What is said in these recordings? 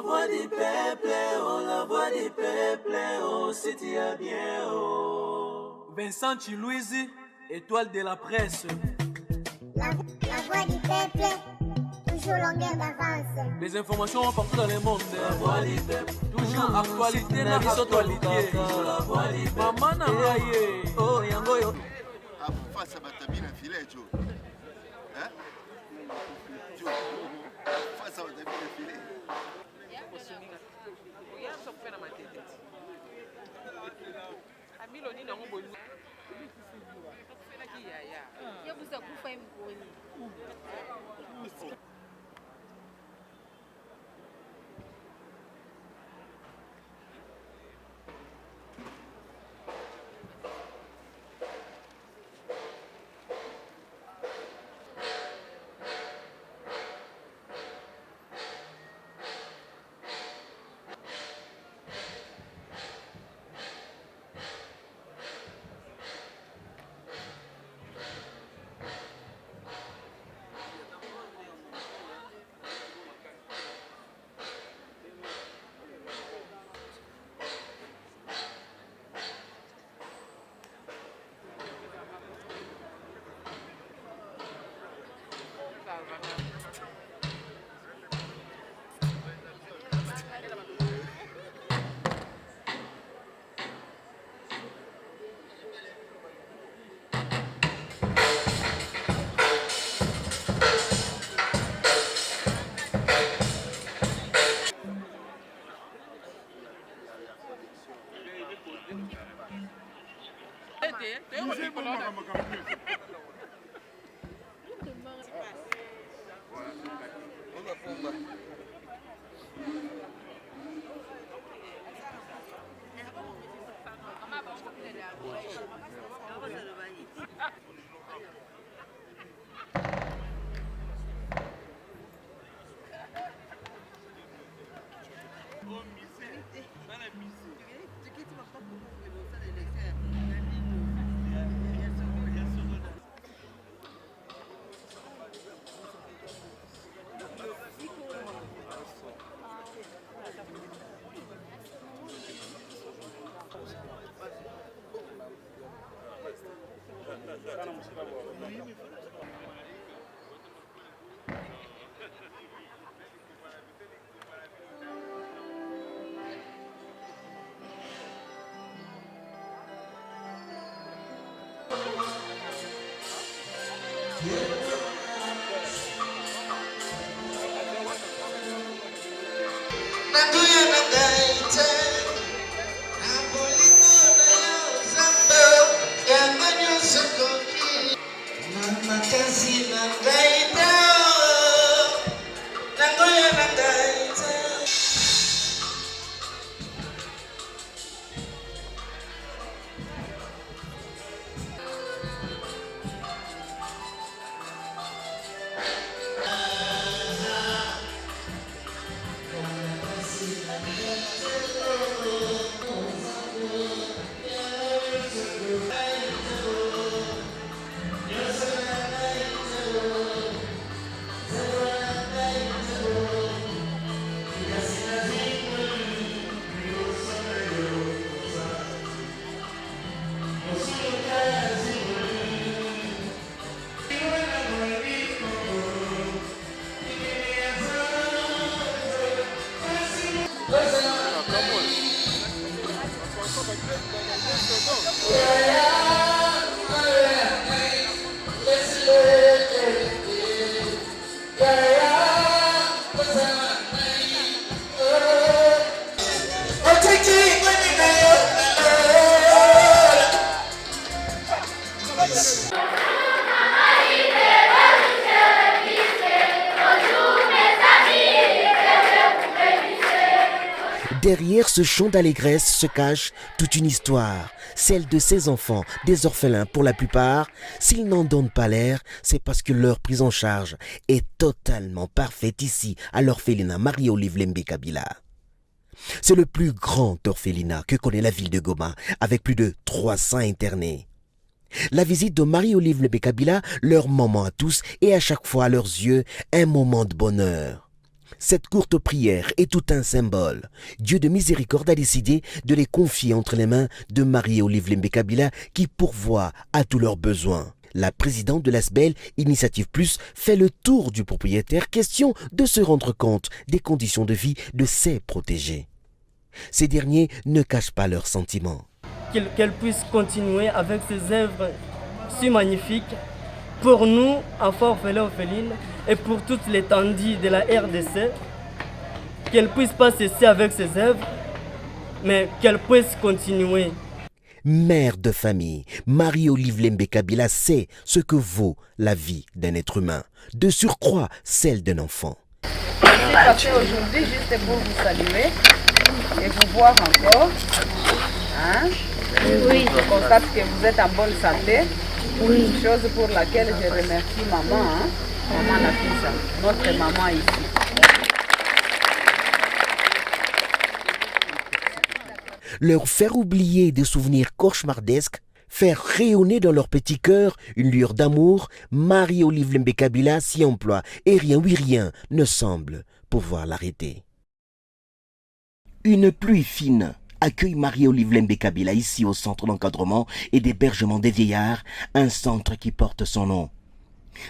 voix du peuple, oh, la voix du peuple, oh, si tu as bien, oh. Vincent Chilouise, étoile de la presse. La voix du peuple, toujours longueur d'avance. Les informations partout dans le monde. La voix du peuple, toujours actualité na actualité. La voix du peuple. Maman Nangaye. Oh, yango. Face à Batabine filet, Joe. Hein? Joe. Face à Batabine filet. Derrière ce chant d'allégresse se cache toute une histoire, celle de ces enfants, des orphelins pour la plupart. S'ils n'en donnent pas l'air, c'est parce que leur prise en charge est totalement parfaite ici, à l'orphelinat Marie-Olive Lembe Kabila. C'est le plus grand orphelinat que connaît la ville de Goma, avec plus de 300 internés. La visite de Marie-Olive Lembe Kabila, leur moment à tous et à chaque fois à leurs yeux, un moment de bonheur. Cette courte prière est tout un symbole. Dieu de miséricorde a décidé de les confier entre les mains de Marie-Olive Lembe Kabila qui pourvoit à tous leurs besoins. La présidente de l'ASBEL Initiative Plus fait le tour du propriétaire, question de se rendre compte des conditions de vie de ses protégés. Ces derniers ne cachent pas leurs sentiments. Qu'elle puisse continuer avec ses œuvres si magnifiques pour nous, enfants orphelins orphelines, et pour toute l'étendue de la RDC, qu'elle puisse pas cesser avec ses œuvres, mais qu'elle puisse continuer. Mère de famille, Marie-Olive Lembe Kabila sait ce que vaut la vie d'un être humain, de surcroît celle d'un enfant. Je suis passée aujourd'hui juste pour vous saluer et vous voir encore. Hein? Oui. Je constate que vous êtes en bonne santé. Oui. Chose pour laquelle je remercie maman, hein? Maman Nafisa, notre maman ici. Leur faire oublier des souvenirs cauchemardesques, faire rayonner dans leur petit cœur une lueur d'amour, Marie-Olive Lembe Kabila s'y emploie et rien, oui rien, ne semble pouvoir l'arrêter. Une pluie fine accueille Marie-Olive Lembe Kabila ici au centre d'encadrement et d'hébergement des vieillards, un centre qui porte son nom.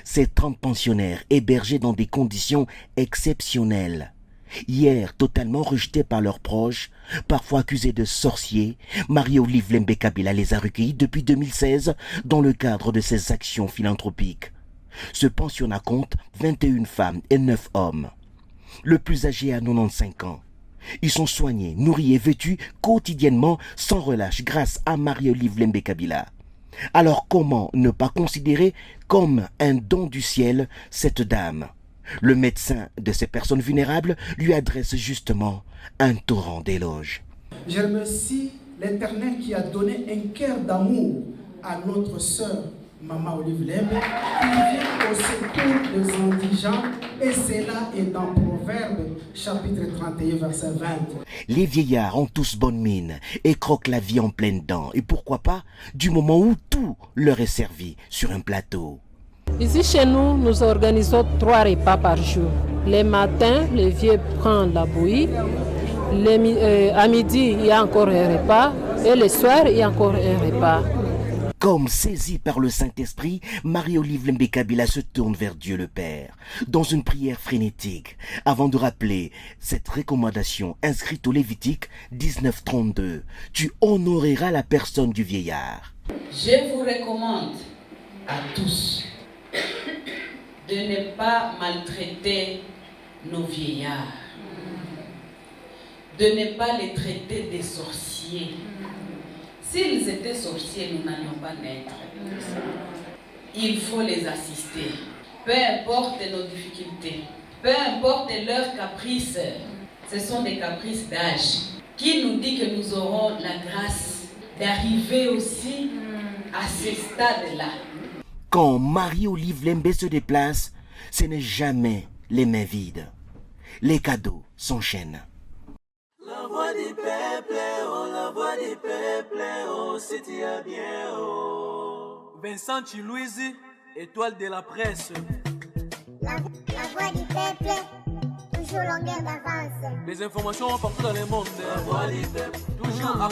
Ces 30 pensionnaires hébergés dans des conditions exceptionnelles. Hier, totalement rejetés par leurs proches, parfois accusés de sorciers, Marie-Olive Lembe Kabila les a recueillis depuis 2016 dans le cadre de ses actions philanthropiques. Ce pensionnat compte 21 femmes et 9 hommes. Le plus âgé a 95 ans. Ils sont soignés, nourris et vêtus quotidiennement sans relâche grâce à Marie-Olive Lembe Kabila. Alors comment ne pas considérer comme un don du ciel cette dame? Le médecin de ces personnes vulnérables lui adresse justement un torrent d'éloges. Je remercie l'Éternel qui a donné un cœur d'amour à notre sœur Maman Olive Lembe, qui vient au secours des indigents, et cela est dans Proverbe, chapitre 31, verset 20. Les vieillards ont tous bonne mine et croquent la vie en pleines dents, et pourquoi pas, du moment où tout leur est servi sur un plateau. Ici chez nous, nous organisons 3 repas par jour. Les matins, les vieux prennent la bouillie. À midi, il y a encore un repas. Et le soir, il y a encore un repas. Comme saisie par le Saint-Esprit, Marie-Olive Lembe Kabila se tourne vers Dieu le Père, dans une prière frénétique, avant de rappeler cette recommandation inscrite au Lévitique 19:32. Tu honoreras la personne du vieillard. Je vous recommande à tous de ne pas maltraiter nos vieillards, de ne pas les traiter des sorciers. S'ils étaient sorciers, nous n'allions pas naître. Il faut les assister. Peu importe nos difficultés, peu importe leurs caprices, ce sont des caprices d'âge. Qui nous dit que nous aurons la grâce d'arriver aussi à ce stade-là? Quand Marie-Olive Lembe se déplace, ce n'est jamais les mains vides. Les cadeaux s'enchaînent. La voix du peuple, oh, la voix du peuple, oh, c'est bien, oh. Vincent Chilouizi, étoile de la presse. La voix du peuple, toujours longueur d'avance. Les informations partout dans le monde. La voix du peuple, toujours